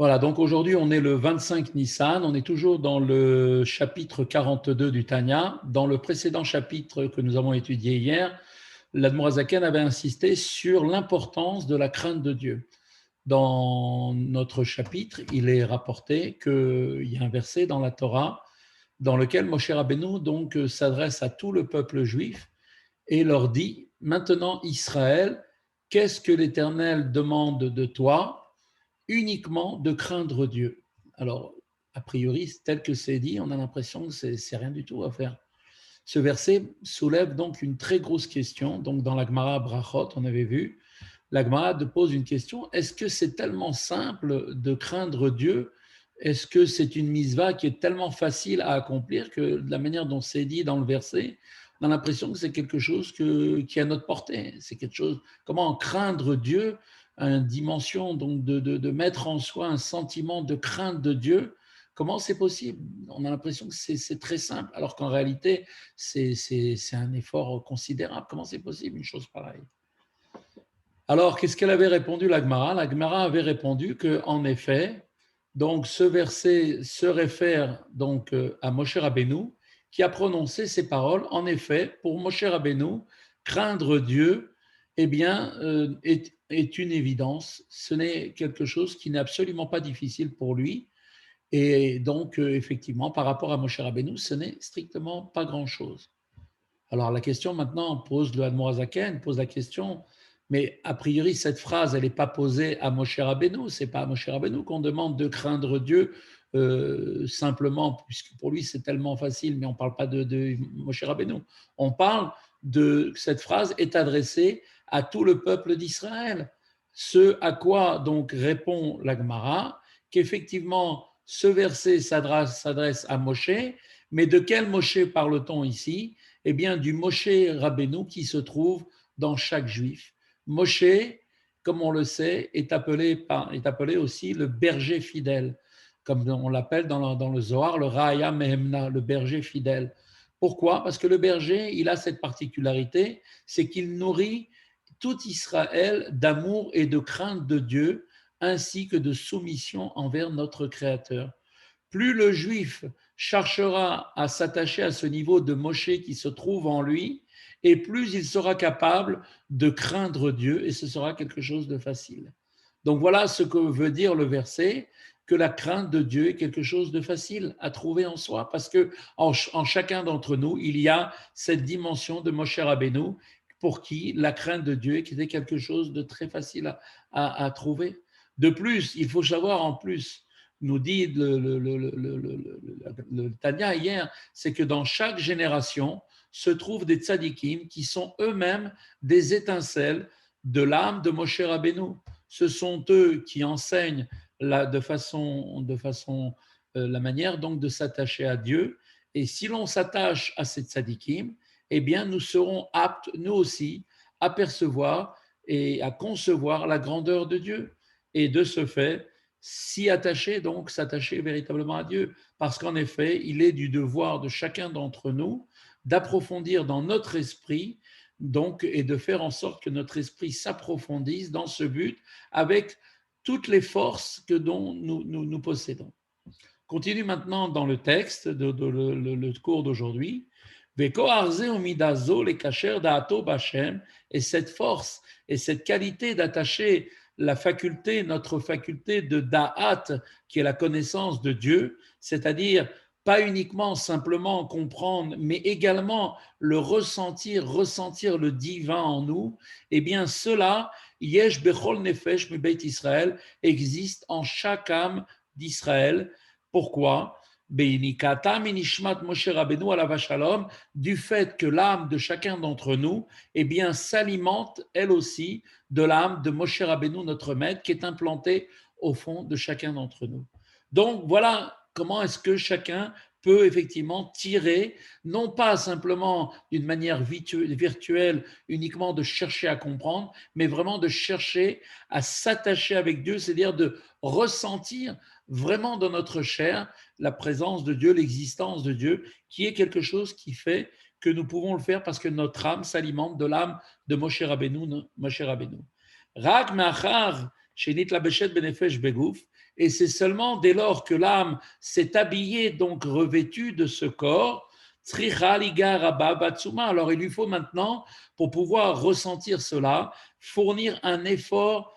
Voilà, donc aujourd'hui, on est le 25 Nissan, on est toujours dans le chapitre 42 du Tanya. Dans le précédent chapitre que nous avons étudié hier, l'Admorazaken avait insisté sur l'importance de la crainte de Dieu. Dans notre chapitre, il est rapporté qu'il y a un verset dans la Torah dans lequel Moshe Rabbeinu donc s'adresse à tout le peuple juif et leur dit: maintenant Israël, qu'est-ce que l'Éternel demande de toi? Uniquement de craindre Dieu. Alors, a priori, tel que c'est dit, on a l'impression que c'est rien du tout à faire. Ce verset soulève donc une très grosse question. Donc, dans la Gemara Brachot, on avait vu, la Gemara pose une question: est-ce que c'est tellement simple de craindre Dieu? Est-ce que c'est une mitzvah qui est tellement facile à accomplir que de la manière dont c'est dit dans le verset, on a l'impression que c'est quelque chose qui est à notre portée. C'est quelque chose. Comment craindre Dieu, une dimension donc de mettre en soi un sentiment de crainte de Dieu. Comment c'est possible? On a l'impression que c'est très simple, alors qu'en réalité, c'est un effort considérable. Comment c'est possible une chose pareille? Alors, qu'est-ce qu'elle avait répondu, la Gemara? La Gemara avait répondu qu'en effet, donc ce verset se réfère donc à Moshe Rabbeinu, qui a prononcé ces paroles. En effet, pour Moshe Rabbeinu, craindre Dieu, eh bien, est une évidence. Ce n'est quelque chose qui n'est absolument pas difficile pour lui. Et donc, effectivement, par rapport à Moshe Rabbeinu, ce n'est strictement pas grand-chose. Alors la question maintenant pose le Admorazaken, pose la question, mais a priori cette phrase elle n'est pas posée à Moshe Rabbeinu, c'est pas à Moshe Rabbeinu qu'on demande de craindre Dieu simplement, puisque pour lui c'est tellement facile, mais on ne parle pas de Moshe Rabbeinu. On parle de cette phrase est adressée à tout le peuple d'Israël. Ce à quoi donc répond la Gemara, qu'effectivement ce verset s'adresse à Moshe, mais de quel Moshe parle-t-on ici? Eh bien, du Moshe Rabbeinu qui se trouve dans chaque juif. Moshe, comme on le sait, est appelé aussi le berger fidèle, comme on l'appelle dans le Zohar, le Raya Mehemna, le berger fidèle. Pourquoi? Parce que le berger, il a cette particularité, c'est qu'il nourrit tout Israël d'amour et de crainte de Dieu, ainsi que de soumission envers notre Créateur. Plus le juif cherchera à s'attacher à ce niveau de Moshe qui se trouve en lui, et plus il sera capable de craindre Dieu, et ce sera quelque chose de facile. Donc voilà ce que veut dire le verset, que la crainte de Dieu est quelque chose de facile à trouver en soi, parce que en chacun d'entre nous, il y a cette dimension de Moshe Rabbeinu, pour qui la crainte de Dieu était quelque chose de très facile à trouver. De plus, il faut savoir en plus, nous dit le Tanya hier, c'est que dans chaque génération se trouvent des tzadikim qui sont eux-mêmes des étincelles de l'âme de Moshe Rabbeinu. Ce sont eux qui enseignent de façon la manière donc de s'attacher à Dieu. Et si l'on s'attache à ces tzadikim, eh bien nous serons aptes, nous aussi, à percevoir et à concevoir la grandeur de Dieu. Et de ce fait, s'y attacher, donc s'attacher véritablement à Dieu. Parce qu'en effet, il est du devoir de chacun d'entre nous d'approfondir dans notre esprit, donc, et de faire en sorte que notre esprit s'approfondisse dans ce but avec toutes les forces dont nous possédons. Continue maintenant dans le texte, le cours d'aujourd'hui. Et cette force et cette qualité d'attacher notre faculté de da'at, qui est la connaissance de Dieu, c'est-à-dire pas uniquement simplement comprendre, mais également le ressentir le divin en nous, eh bien cela, yesh bechol nefesh mi beit Israël, existe en chaque âme d'Israël. Pourquoi? Du fait que l'âme de chacun d'entre nous, eh bien, s'alimente elle aussi de l'âme de Moshe Rabbeinu, notre maître, qui est implantée au fond de chacun d'entre nous. Donc voilà comment est-ce que chacun peut effectivement tirer, non pas simplement d'une manière virtuelle, uniquement de chercher à comprendre, mais vraiment de chercher à s'attacher avec Dieu, c'est-à-dire de ressentir vraiment dans notre chair la présence de Dieu, l'existence de Dieu, qui est quelque chose qui fait que nous pouvons le faire parce que notre âme s'alimente de l'âme de Moshe Rabbeinu. Rak machar Shenit la Beshet Benefesh Begouf. Et c'est seulement dès lors que l'âme s'est habillée, donc revêtue de ce corps, alors il lui faut maintenant, pour pouvoir ressentir cela, fournir un effort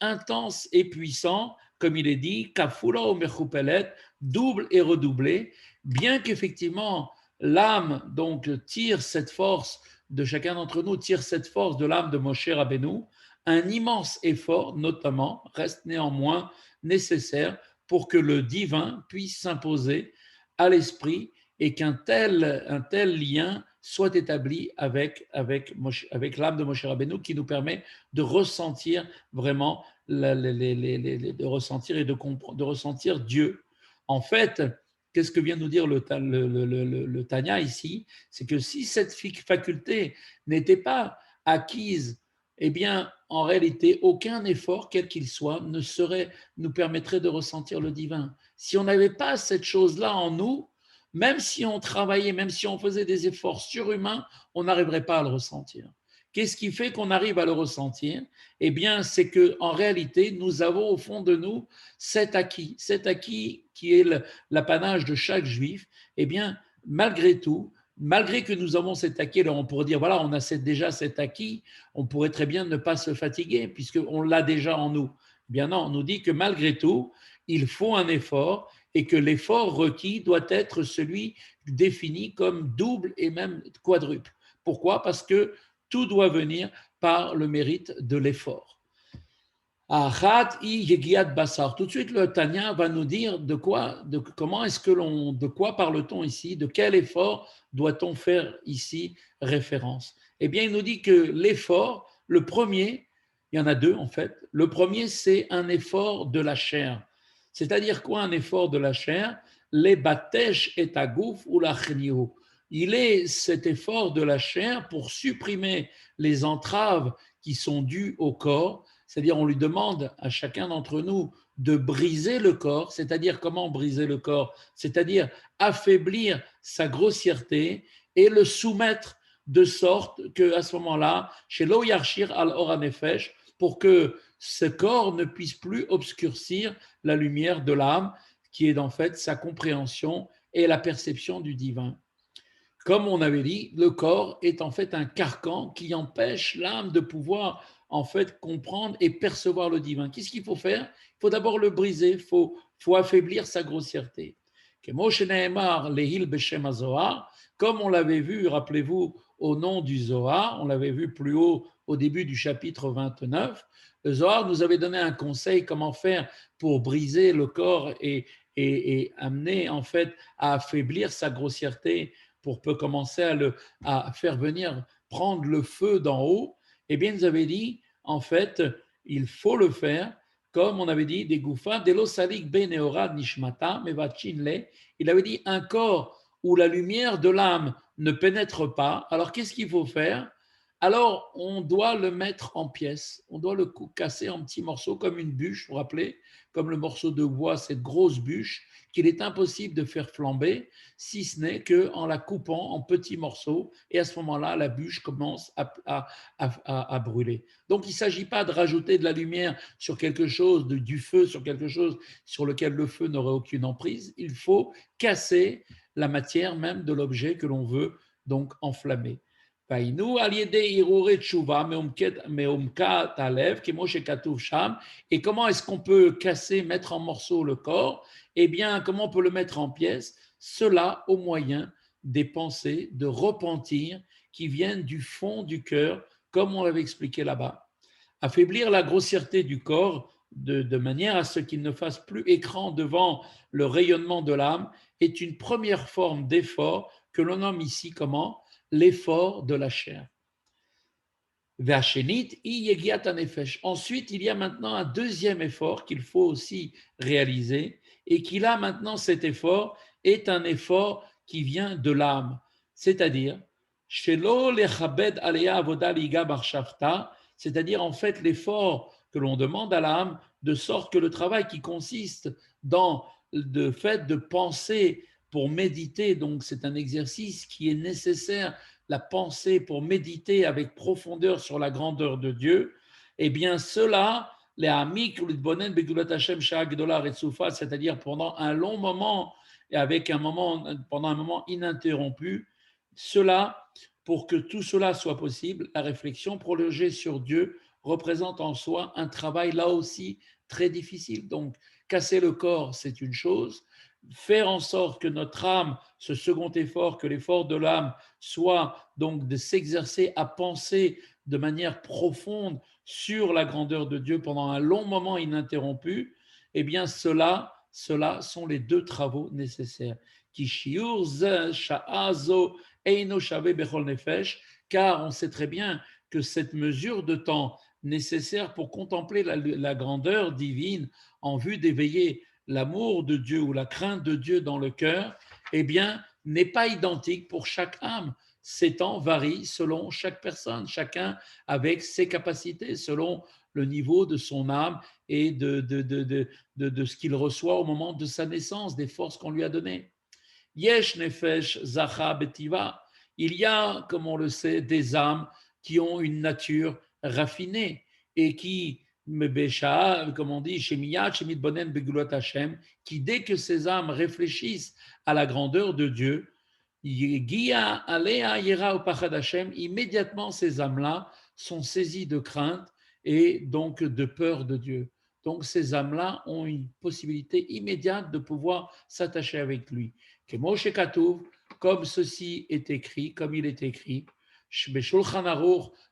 intense et puissant, comme il est dit, kafula ou mechupelet, double et redoublé, bien qu'effectivement l'âme donc tire cette force de chacun d'entre nous, tire cette force de l'âme de Moshe Rabbeinu, un immense effort notamment reste néanmoins nécessaire pour que le divin puisse s'imposer à l'esprit et qu'un tel lien soit établi avec l'âme de Moshe Rabbeinu qui nous permet de ressentir vraiment, de ressentir et de ressentir Dieu. En fait, qu'est-ce que vient nous dire le Tanya ici? C'est que si cette faculté n'était pas acquise, eh bien, en réalité, aucun effort, quel qu'il soit, nous permettrait de ressentir le divin. Si on n'avait pas cette chose-là en nous, même si on travaillait, même si on faisait des efforts surhumains, on n'arriverait pas à le ressentir. Qu'est-ce qui fait qu'on arrive à le ressentir? Eh bien, c'est qu'en réalité, nous avons au fond de nous cet acquis qui est l'apanage de chaque juif. Eh bien, malgré tout, malgré que nous avons cet acquis, alors on pourrait dire, voilà, on a déjà cet acquis, on pourrait très bien ne pas se fatiguer, puisqu'on l'a déjà en nous. Eh bien non, on nous dit que malgré tout, il faut un effort, et que l'effort requis doit être celui défini comme double et même quadruple. Pourquoi? Parce que tout doit venir par le mérite de l'effort. Tout de suite, le Tanya va nous dire de quoi parle-t-on ici, de quel effort doit-on faire ici référence. Eh bien, il nous dit que l'effort, le premier, il y en a deux en fait. Le premier, c'est un effort de la chair. C'est-à-dire quoi un effort de la chair? Les batesh et agouf ou la chniou. Il est cet effort de la chair pour supprimer les entraves qui sont dues au corps. C'est-à-dire, on lui demande à chacun d'entre nous de briser le corps, c'est-à-dire comment briser le corps, c'est-à-dire affaiblir sa grossièreté et le soumettre de sorte que à ce moment-là, chez Lo Yarshir al Oranefesh, pour que ce corps ne puisse plus obscurcir la lumière de l'âme, qui est en fait sa compréhension et la perception du divin. Comme on avait dit, le corps est en fait un carcan qui empêche l'âme de pouvoir en fait comprendre et percevoir le divin. Qu'est-ce qu'il faut faire? Il faut d'abord le briser, il faut affaiblir sa grossièreté. Comme on l'avait vu, rappelez-vous, au nom du Zohar, on l'avait vu plus haut au début du chapitre 29, le Zohar nous avait donné un conseil comment faire pour briser le corps et amener en fait à affaiblir sa grossièreté pour peut commencer à faire venir prendre le feu d'en haut. Eh bien, nous avait dit, en fait, il faut le faire comme on avait dit, des gouffins, de l'osalik beneora nishmata, mevachinle. Il avait dit un corps où la lumière de l'âme ne pénètre pas. Alors, qu'est-ce qu'il faut faire? Alors, on doit le mettre en pièces, on doit le casser en petits morceaux comme une bûche, vous vous rappelez, comme le morceau de bois, cette grosse bûche qu'il est impossible de faire flamber, si ce n'est qu'en la coupant en petits morceaux, et à ce moment-là, la bûche commence à brûler. Donc, il ne s'agit pas de rajouter de la lumière sur quelque chose, du feu sur quelque chose sur lequel le feu n'aurait aucune emprise, il faut casser la matière même de l'objet que l'on veut donc enflammer. Et comment est-ce qu'on peut casser, mettre en morceaux le corps? Eh bien, comment on peut le mettre en pièces? Cela au moyen des pensées de repentir qui viennent du fond du cœur, comme on l'avait expliqué là-bas. Affaiblir la grossièreté du corps de manière à ce qu'il ne fasse plus écran devant le rayonnement de l'âme est une première forme d'effort que l'on nomme ici comment? L'effort de la chair. Ensuite, il y a maintenant un deuxième effort qu'il faut aussi réaliser et qui là maintenant cet effort est un effort qui vient de l'âme, c'est-à-dire c'est-à-dire en fait l'effort que l'on demande à l'âme de sorte que le travail qui consiste dans le fait de penser pour méditer, donc c'est un exercice qui est nécessaire, la pensée pour méditer avec profondeur sur la grandeur de Dieu, eh bien cela les Hamik ou l'Itbonen Begulat Hashem Shah Gdola Retsufa, c'est-à-dire pendant un long moment et pendant un moment ininterrompu. Cela, pour que tout cela soit possible, la réflexion prolongée sur Dieu représente en soi un travail là aussi très difficile. Donc, casser le corps, c'est une chose. Faire en sorte que notre âme, ce second effort, que l'effort de l'âme soit donc de s'exercer à penser de manière profonde sur la grandeur de Dieu pendant un long moment ininterrompu, eh bien cela sont les deux travaux nécessaires. Car on sait très bien que cette mesure de temps nécessaire pour contempler la grandeur divine en vue d'éveiller l'amour de Dieu ou la crainte de Dieu dans le cœur, eh bien, n'est pas identique pour chaque âme. Ces temps varient selon chaque personne, chacun avec ses capacités, selon le niveau de son âme et de ce qu'il reçoit au moment de sa naissance, des forces qu'on lui a données. Yesh nefesh zacha betiva. Il y a, comme on le sait, des âmes qui ont une nature raffinée et qui, comme on dit, qui dès que ces âmes réfléchissent à la grandeur de Dieu, immédiatement ces âmes-là sont saisies de crainte et donc de peur de Dieu. Donc ces âmes-là ont une possibilité immédiate de pouvoir s'attacher avec lui. Comme ceci est écrit, comme il est écrit,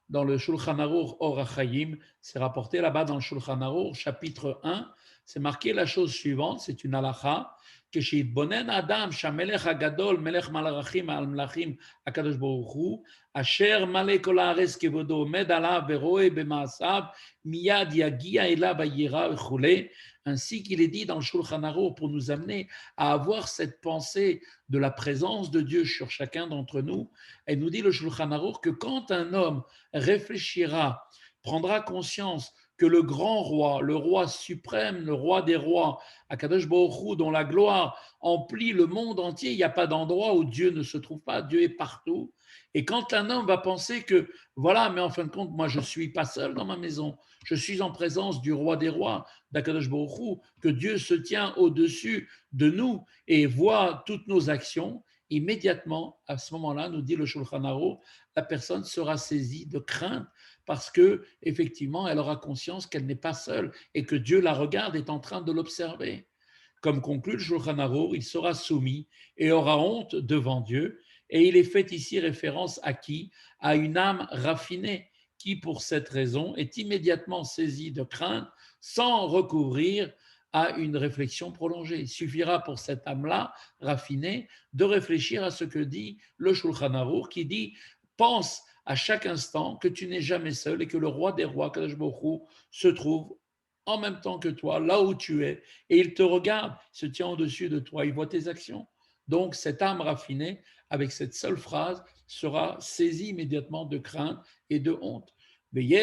dans le Shulchan Aruch Or HaChaim, c'est rapporté là-bas dans le Shulchan Aruch, chapitre 1, c'est marqué la chose suivante, c'est une halakha, כשיתבונן האדם שהמלך הגדול, מלך מלאכים על מלכים הקדוש ברוך הוא, אשר מלא כל הארץ כבודו עומד עליו ורואה במעשיו, מיד יגיע אליו היראה וכולי, ainsi qu'il est dit dans le Shulchan Aruch pour nous amener à avoir cette pensée de la présence de Dieu sur chacun d'entre nous. Elle nous dit le Shulchan Aruch que quand un homme réfléchira, prendra conscience que le grand roi, le roi suprême, le roi des rois, Akadosh Baruch Hu, dont la gloire emplit le monde entier, il n'y a pas d'endroit où Dieu ne se trouve pas, Dieu est partout. Et quand un homme va penser que, voilà, mais en fin de compte, moi je ne suis pas seul dans ma maison, je suis en présence du roi des rois, d'Akadosh Baruch Hu, que Dieu se tient au-dessus de nous et voit toutes nos actions, immédiatement, à ce moment-là, nous dit le Shulchan Aruch, la personne sera saisie de crainte parce que effectivement, elle aura conscience qu'elle n'est pas seule et que Dieu la regarde, est en train de l'observer. Comme conclut le Shulchan Aruch, il sera soumis et aura honte devant Dieu. Et il est fait ici référence à qui? À une âme raffinée qui, pour cette raison, est immédiatement saisie de crainte sans recourir à une réflexion prolongée. Il suffira pour cette âme-là, raffinée, de réfléchir à ce que dit le Shulchan Aruch, qui dit « Pense à chaque instant que tu n'es jamais seul et que le roi des rois, Kadosh Baruch Hu, se trouve en même temps que toi, là où tu es, et il te regarde, il se tient au-dessus de toi, il voit tes actions. » Donc, cette âme raffinée, avec cette seule phrase, sera saisie immédiatement de crainte et de honte. Il y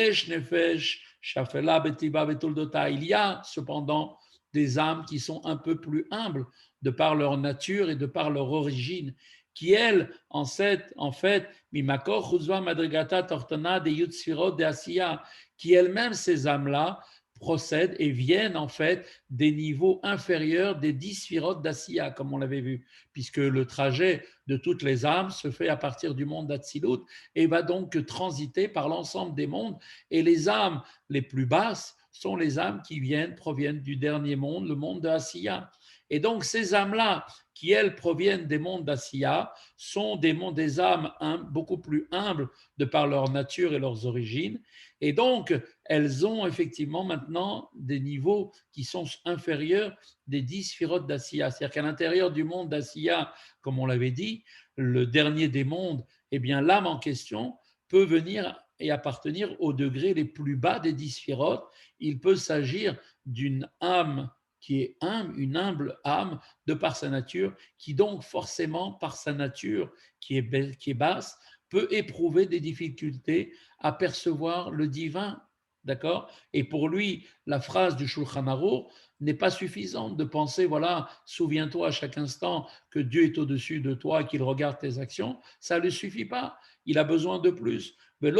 a cependant des âmes qui sont un peu plus humbles de par leur nature et de par leur origine, qui elles, en fait, mimakor chuzva madrigata tortana de yutsfirot de asiya, qui elles-mêmes, ces âmes-là, procèdent et viennent en fait des niveaux inférieurs des 10 sphirotes d'Asiya, comme on l'avait vu, puisque le trajet de toutes les âmes se fait à partir du monde d'Atsilut et va donc transiter par l'ensemble des mondes. Et les âmes les plus basses sont les âmes qui proviennent du dernier monde, le monde d'Asiya. Et donc ces âmes-là, qui elles proviennent des mondes d'Asiya, sont des âmes beaucoup plus humbles de par leur nature et leurs origines. Et donc, elles ont effectivement maintenant des niveaux qui sont inférieurs des 10 sphirotes d'Asiya. C'est-à-dire qu'à l'intérieur du monde d'Asiya, comme on l'avait dit, le dernier des mondes, eh bien l'âme en question peut venir et appartenir au degré les plus bas des 10 sphirotes. Il peut s'agir d'une âme qui est une humble âme de par sa nature, qui donc forcément, par sa nature qui est basse, peut éprouver des difficultés à percevoir le divin. D'accord? Et pour lui, la phrase du Shulchan Aruch n'est pas suffisante de penser, voilà, souviens-toi à chaque instant que Dieu est au-dessus de toi et qu'il regarde tes actions. Ça ne lui suffit pas. Il a besoin de plus. Et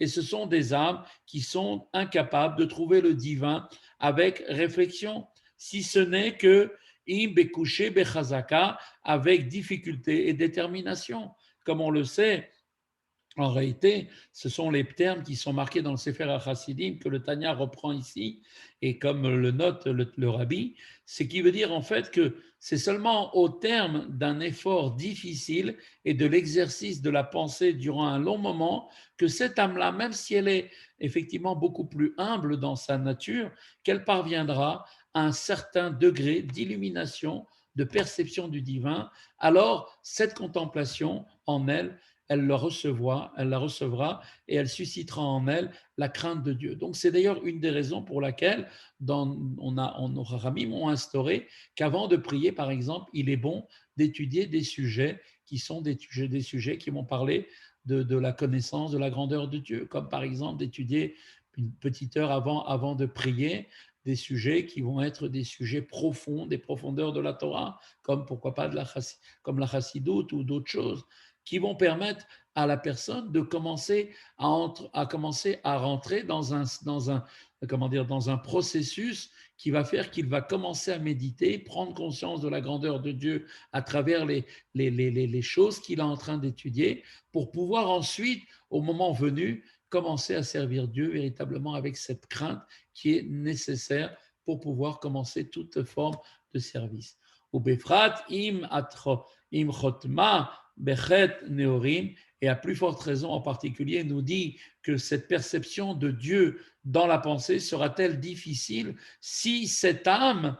ce sont des âmes qui sont incapables de trouver le divin avec réflexion, si ce n'est que avec difficulté et détermination. Comme on le sait, en réalité, ce sont les termes qui sont marqués dans le Sefer HaChassidim que le Tanya reprend ici, et comme le note le Rabbi, ce qui veut dire en fait que c'est seulement au terme d'un effort difficile et de l'exercice de la pensée durant un long moment que cette âme-là, même si elle est effectivement beaucoup plus humble dans sa nature, qu'elle parviendra à un certain degré d'illumination, de perception du divin. Alors, cette contemplation en elle, elle la recevra et elle suscitera en elle la crainte de Dieu. Donc c'est d'ailleurs une des raisons pour laquelle nos Ramim ont instauré qu'avant de prier, par exemple, il est bon d'étudier des sujets qui sont des sujets qui vont parler de la connaissance, de la grandeur de Dieu, comme par exemple d'étudier une petite heure avant de prier des sujets qui vont être des sujets profonds, des profondeurs de la Torah, comme pourquoi pas comme la chassidoute ou d'autres choses qui vont permettre à la personne de commencer à rentrer dans un processus qui va faire qu'il va commencer à méditer, prendre conscience de la grandeur de Dieu à travers les choses qu'il est en train d'étudier, pour pouvoir ensuite, au moment venu, commencer à servir Dieu véritablement avec cette crainte qui est nécessaire pour pouvoir commencer toute forme de service. Ou befrat im chotma bechet neorim, et à plus forte raison en particulier nous dit que cette perception de Dieu dans la pensée sera-t-elle difficile si cette âme,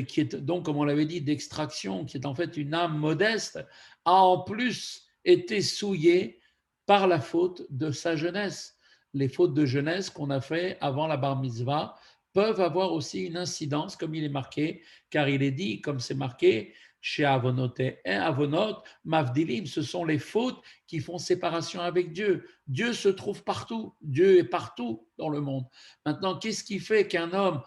qui est donc, comme on l'avait dit, d'extraction, qui est en fait une âme modeste, a en plus été souillée par la faute de sa jeunesse. Les fautes de jeunesse qu'on a fait avant la bar mitzvah peuvent avoir aussi une incidence, comme il est marqué, car il est dit, comme c'est marqué, chez Avonot et Avonot, Mavdilim, ce sont les fautes qui font séparation avec Dieu. Dieu se trouve partout. Dieu est partout dans le monde. Maintenant, qu'est-ce qui fait qu'un homme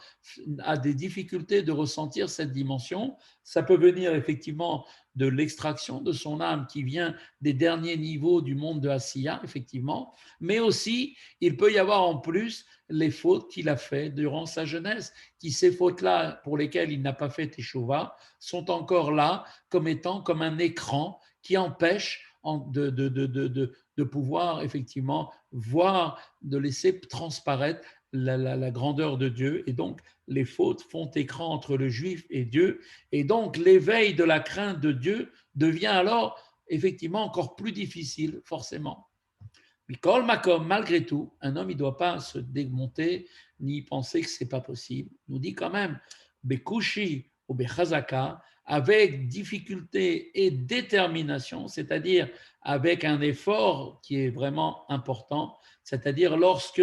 a des difficultés de ressentir cette dimension? Ça peut venir effectivement de l'extraction de son âme qui vient des derniers niveaux du monde de Asiya, effectivement, mais aussi il peut y avoir en plus les fautes qu'il a faites durant sa jeunesse, qui ces fautes-là pour lesquelles il n'a pas fait teshuva sont encore là comme étant comme un écran qui empêche de pouvoir effectivement voir, de laisser transparaître la grandeur de Dieu. Et donc, les fautes font écran entre le juif et Dieu. Et donc, l'éveil de la crainte de Dieu devient alors effectivement encore plus difficile, forcément. Mais malgré tout, un homme, il ne doit pas se démonter ni penser que ce n'est pas possible. Il nous dit quand même, Bekushi ou Bechazaka, avec difficulté et détermination, c'est-à-dire avec un effort qui est vraiment important, c'est-à-dire lorsque,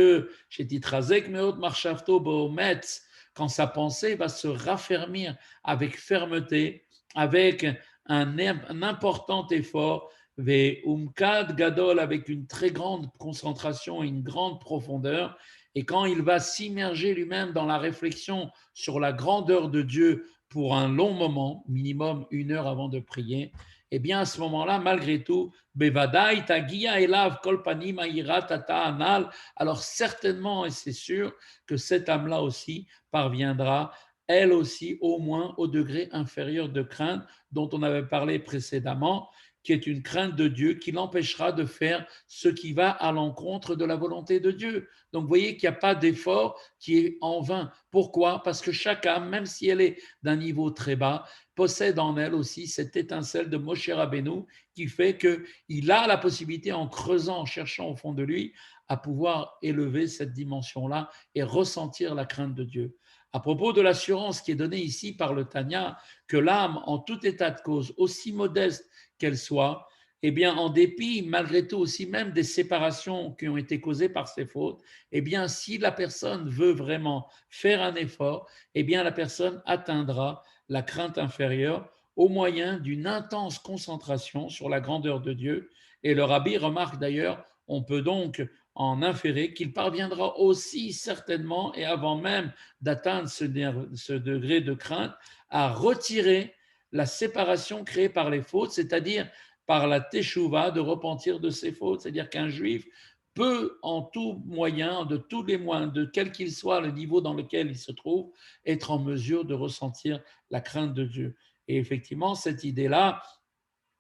chez Titrazek Meot Marshavto Bometz, quand sa pensée va se raffermir avec fermeté, avec un important effort, Umkad Gadol, avec une très grande concentration et une grande profondeur. Et quand il va s'immerger lui-même dans la réflexion sur la grandeur de Dieu pour un long moment, minimum 1 heure avant de prier, eh bien à ce moment-là, malgré tout, Bevadai Tagia Elav Kolpanim Aira Tata Anal, alors certainement, et c'est sûr, que cette âme-là aussi parviendra, elle aussi, au moins au degré inférieur de crainte dont on avait parlé précédemment, qui est une crainte de Dieu qui l'empêchera de faire ce qui va à l'encontre de la volonté de Dieu. Donc vous voyez qu'il n'y a pas d'effort qui est en vain. Pourquoi? Parce que chaque âme, même si elle est d'un niveau très bas, possède en elle aussi cette étincelle de Moshe Rabbeinu qui fait qu'il a la possibilité, en creusant, en cherchant au fond de lui, à pouvoir élever cette dimension-là et ressentir la crainte de Dieu. À propos de l'assurance qui est donnée ici par le Tanya, que l'âme, en tout état de cause, aussi modeste qu'elle soit, eh bien, en dépit, malgré tout, aussi même des séparations qui ont été causées par ces fautes, eh bien, si la personne veut vraiment faire un effort, eh bien, la personne atteindra la crainte inférieure au moyen d'une intense concentration sur la grandeur de Dieu. Et le rabbi remarque d'ailleurs, on peut donc en inférer qu'il parviendra aussi certainement, et avant même d'atteindre ce degré de crainte, à retirer la séparation créée par les fautes, c'est-à-dire par la teshuva, de repentir de ses fautes. C'est-à-dire qu'un juif peut, en tout moyen, de tous les moyens, de quel qu'il soit le niveau dans lequel il se trouve, être en mesure de ressentir la crainte de Dieu. Et effectivement, cette idée-là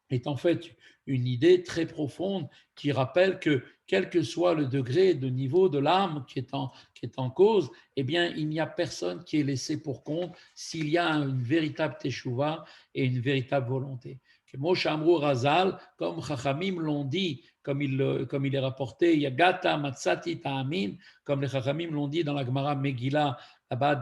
est en fait une idée très profonde qui rappelle que quel que soit le degré de niveau de l'âme qui est en cause, eh bien, il n'y a personne qui est laissé pour compte s'il y a une véritable teshuva et une véritable volonté. Que Moshe Amrou Razal, comme Chachamim l'ont dit, comme il est rapporté, Yagata Matsati Ta'amin, comme les Chachamim l'ont dit dans la Gemara Megillah, là-bas,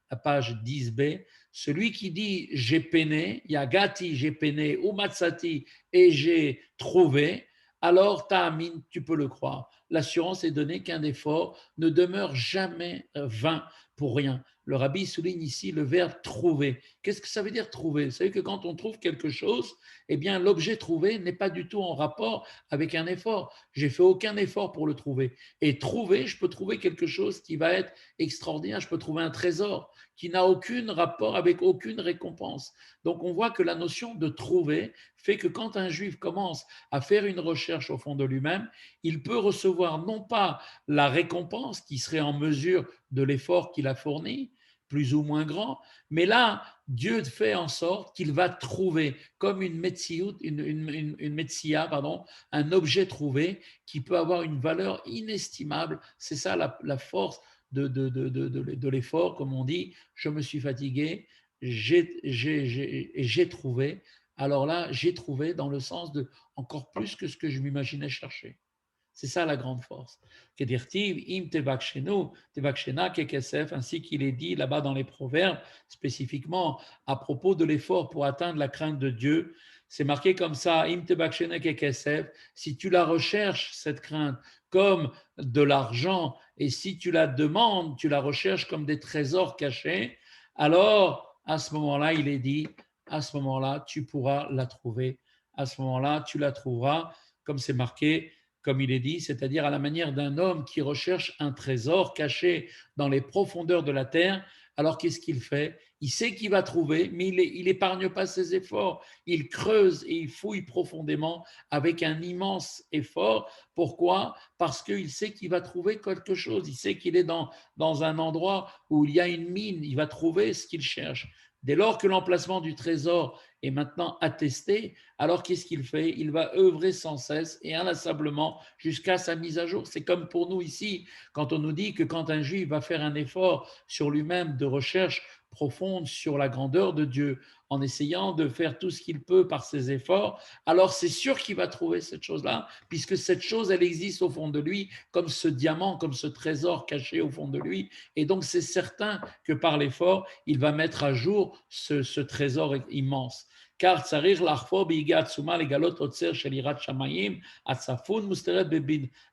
la page 10b, celui qui dit j'ai peiné, Yagati, j'ai peiné, ou Matsati, et j'ai trouvé, alors Ta'amin, tu peux le croire. L'assurance est donnée qu'un effort ne demeure jamais vain pour rien. Le rabbi souligne ici le verbe trouver. Qu'est-ce que ça veut dire trouver? Vous savez que quand on trouve quelque chose, eh bien l'objet trouvé n'est pas du tout en rapport avec un effort. J'ai fait aucun effort pour le trouver. Et trouver, je peux trouver quelque chose qui va être extraordinaire. Je peux trouver un trésor qui n'a aucun rapport avec aucune récompense. Donc on voit que la notion de trouver fait que quand un juif commence à faire une recherche au fond de lui-même, il peut recevoir non pas la récompense qui serait en mesure de l'effort qu'il a fourni, plus ou moins grand, mais là, Dieu fait en sorte qu'il va trouver, comme une metsia, pardon, un objet trouvé qui peut avoir une valeur inestimable. C'est ça la force de l'effort, comme on dit, je me suis fatigué, j'ai trouvé. Alors là, j'ai trouvé dans le sens de encore plus que ce que je m'imaginais chercher. C'est ça la grande force. Ainsi qu'il est dit là-bas dans les Proverbes, spécifiquement à propos de l'effort pour atteindre la crainte de Dieu. C'est marqué comme ça, si tu la recherches, cette crainte, comme de l'argent, et si tu la demandes, tu la recherches comme des trésors cachés, alors à ce moment-là, il est dit, à ce moment-là, tu pourras la trouver. À ce moment-là, tu la trouveras, comme c'est marqué, comme il est dit, c'est-à-dire à la manière d'un homme qui recherche un trésor caché dans les profondeurs de la terre. Alors qu'est-ce qu'il fait? Il sait qu'il va trouver, mais il n'épargne pas ses efforts. Il creuse et il fouille profondément avec un immense effort. Pourquoi? Parce qu'il sait qu'il va trouver quelque chose. Il sait qu'il est dans un endroit où il y a une mine. Il va trouver ce qu'il cherche. Dès lors que l'emplacement du trésor est maintenant attesté, alors qu'est-ce qu'il fait? Il va œuvrer sans cesse et inlassablement jusqu'à sa mise à jour. C'est comme pour nous ici, quand on nous dit que quand un juif va faire un effort sur lui-même de recherche profonde sur la grandeur de Dieu, en essayant de faire tout ce qu'il peut par ses efforts, alors c'est sûr qu'il va trouver cette chose-là, puisque cette chose, elle existe au fond de lui, comme ce diamant, comme ce trésor caché au fond de lui. Et donc, c'est certain que par l'effort, il va mettre à jour ce trésor immense. car צריך לחפור ביגיע עצומה לגלות אוצר של יראת שמיים, הצפון מוסתרת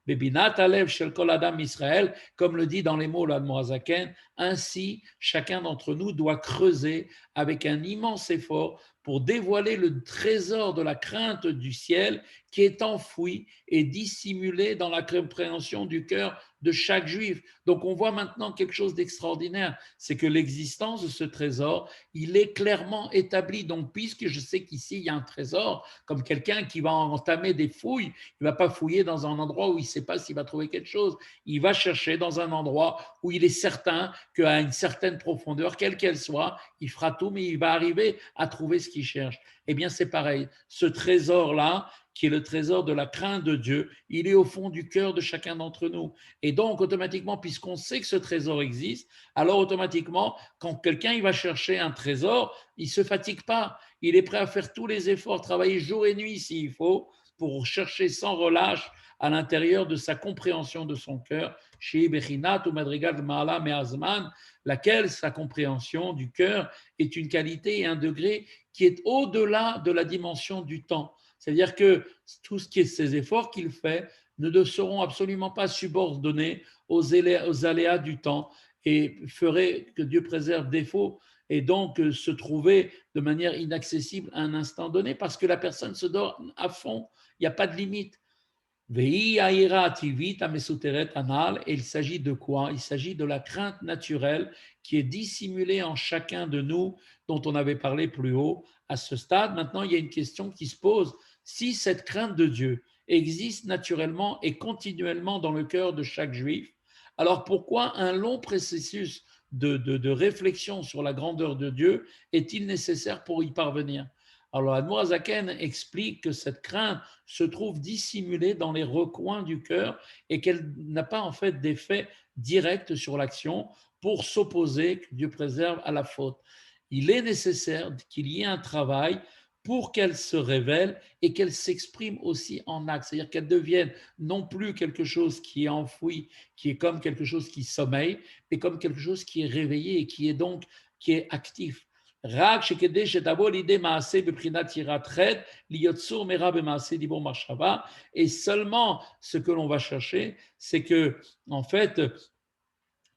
בבינת הלב של כל אדם מישראל, comme le dit dans les mots l'Admorazaken, ainsi chacun d'entre nous doit creuser avec un immense effort pour dévoiler le trésor de la crainte du ciel qui est enfoui et dissimulé dans la compréhension du cœur de chaque juif. Donc on voit maintenant quelque chose d'extraordinaire, c'est que l'existence de ce trésor, il est clairement établi. Donc puisque je sais qu'ici il y a un trésor, comme quelqu'un qui va entamer des fouilles, il ne va pas fouiller dans un endroit où il ne sait pas s'il va trouver quelque chose, il va chercher dans un endroit où il est certain qu'à une certaine profondeur, quelle qu'elle soit, il fera tout, mais il va arriver à trouver ce qu'il cherche. Eh bien c'est pareil, ce trésor-là, qui est le trésor de la crainte de Dieu, il est au fond du cœur de chacun d'entre nous. Et donc, automatiquement, puisqu'on sait que ce trésor existe, alors automatiquement, quand quelqu'un il va chercher un trésor, il ne se fatigue pas. Il est prêt à faire tous les efforts, travailler jour et nuit s'il faut, pour chercher sans relâche à l'intérieur de sa compréhension de son cœur, chez Bechinat ou Madrigal Maala Meazman, laquelle sa compréhension du cœur est une qualité et un degré qui est au-delà de la dimension du temps. C'est-à-dire que tout ce qui est ces efforts qu'il fait ne seront absolument pas subordonnés aux aléas du temps et feraient que Dieu préserve défaut et donc se trouver de manière inaccessible à un instant donné parce que la personne se donne à fond, il n'y a pas de limite. Vei aira ativit amesuteret anal. Et il s'agit de quoi? Il s'agit de la crainte naturelle qui est dissimulée en chacun de nous, dont on avait parlé plus haut. À ce stade, maintenant, il y a une question qui se pose. Si cette crainte de Dieu existe naturellement et continuellement dans le cœur de chaque juif, alors pourquoi un long processus de réflexion sur la grandeur de Dieu est-il nécessaire pour y parvenir? Alors, Admor Zaken explique que cette crainte se trouve dissimulée dans les recoins du cœur et qu'elle n'a pas en fait d'effet direct sur l'action pour s'opposer, que Dieu préserve, à la faute. Il est nécessaire qu'il y ait un travail pour qu'elle se révèle et qu'elle s'exprime aussi en acte, c'est-à-dire qu'elle devienne non plus quelque chose qui est enfoui, qui est comme quelque chose qui sommeille, mais comme quelque chose qui est réveillé et qui est donc qui est actif. רק שכדי שתבוא לידי מעשה בבחינת יראת חטא, להיות סור מרע במעשה דיבור מחשבה, et seulement ce que l'on va chercher, c'est que, en fait,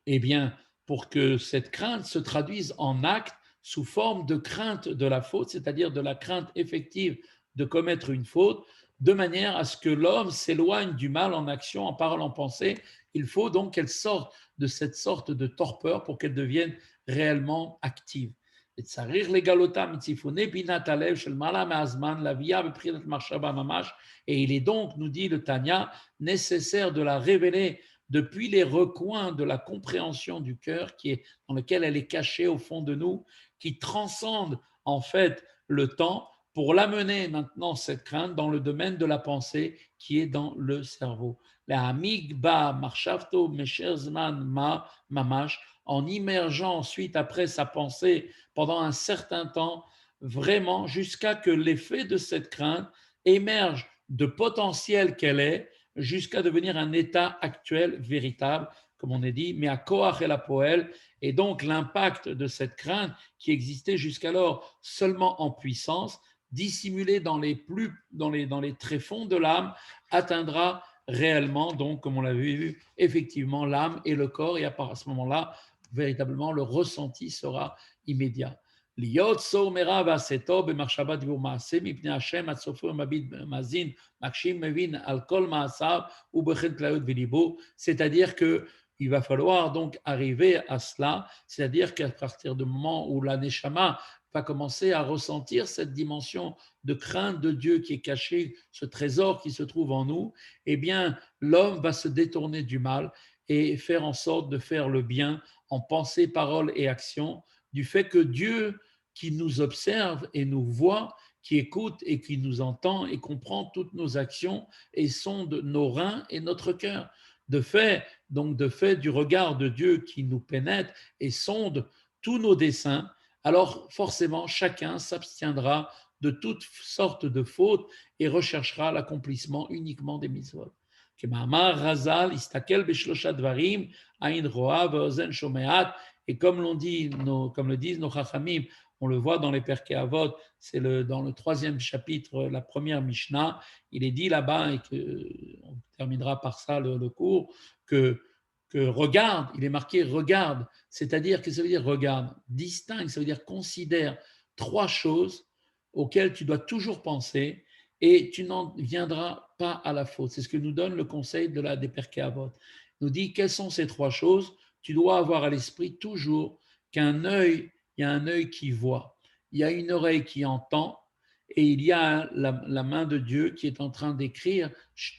eh bien, pour que cette crainte se traduise en acte sous forme de crainte de la faute, c'est-à-dire de la crainte effective de commettre une faute, de manière à ce que l'homme s'éloigne du mal en action, en parole, en pensée. Il faut donc qu'elle sorte de cette sorte de torpeur pour qu'elle devienne réellement active. וצריך לגלותה מציפוני בינת הלב של מעלה מהזמן, להביאה בבחינת מחשבה ממש, et il est donc, nous dit le Tanya, nécessaire de la révéler depuis les recoins de la compréhension du cœur qui est, dans lequel elle est cachée au fond de nous, qui transcende en fait le temps pour l'amener maintenant, cette crainte, dans le domaine de la pensée qui est dans le cerveau. La amigba marshavto mesherzman ma mamash, en immergeant ensuite après sa pensée pendant un certain temps, vraiment jusqu'à que l'effet de cette crainte émerge de potentiel qu'elle est jusqu'à devenir un état actuel véritable, comme on est dit, mais à Koach et la Poel, et donc l'impact de cette crainte qui existait jusqu'alors seulement en puissance, dissimulée dans les tréfonds de l'âme, atteindra réellement, donc comme on l'avait vu, effectivement l'âme et le corps, et à ce moment-là, véritablement le ressenti sera immédiat. להיות סור מרע ועשתו במחשבה דיבור מעשה מפני השם עד סופו מביט מאזין מקשיב מבין על כל מעשיו ובכן כליות וליבו, c'est-à-dire que il va falloir donc arriver à cela, c'est-à-dire qu'à partir du moment où la neshama va commencer à ressentir cette dimension de crainte de Dieu qui est cachée, ce trésor qui se trouve en nous, eh bien l'homme va se détourner du mal et faire en sorte de faire le bien en pensée, parole et action, du fait que Dieu qui nous observe et nous voit, qui écoute et qui nous entend et comprend toutes nos actions et sonde nos reins et notre cœur. De fait, donc de fait du regard de Dieu qui nous pénètre et sonde tous nos desseins, alors forcément chacun s'abstiendra de toutes sortes de fautes et recherchera l'accomplissement uniquement des mitzvot. כמאמר רז"ל, הסתכל בשלושה דברים, עין רואה ואוזן שומעת, et comme comme le disent nos chachamim, on le voit dans les Perkei Avot, c'est dans le 3e chapitre, la première Mishnah, il est dit là-bas, et on terminera par ça le cours, que regarde, il est marqué regarde, c'est-à-dire que ça veut dire regarde, distingue, ça veut dire considère trois choses auxquelles tu dois toujours penser et tu n'en viendras pas à la faute. C'est ce que nous donne le conseil des Perkei Avot. Il nous dit quelles sont ces trois choses. Tu dois avoir à l'esprit toujours qu'un œil, il y a un œil qui voit, il y a une oreille qui entend, et il y a la main de Dieu qui est en train d'écrire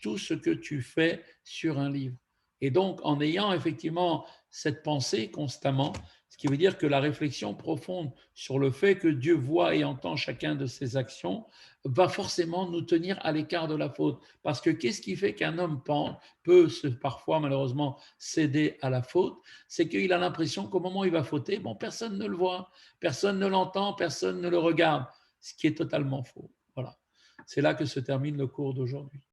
tout ce que tu fais sur un livre. Et donc, en ayant effectivement cette pensée constamment, ce qui veut dire que la réflexion profonde sur le fait que Dieu voit et entend chacun de ses actions va forcément nous tenir à l'écart de la faute. Parce que qu'est-ce qui fait qu'un homme peut parfois malheureusement céder à la faute? C'est qu'il a l'impression qu'au moment où il va fauter, bon, personne ne le voit, personne ne l'entend, personne ne le regarde, ce qui est totalement faux. Voilà. C'est là que se termine le cours d'aujourd'hui.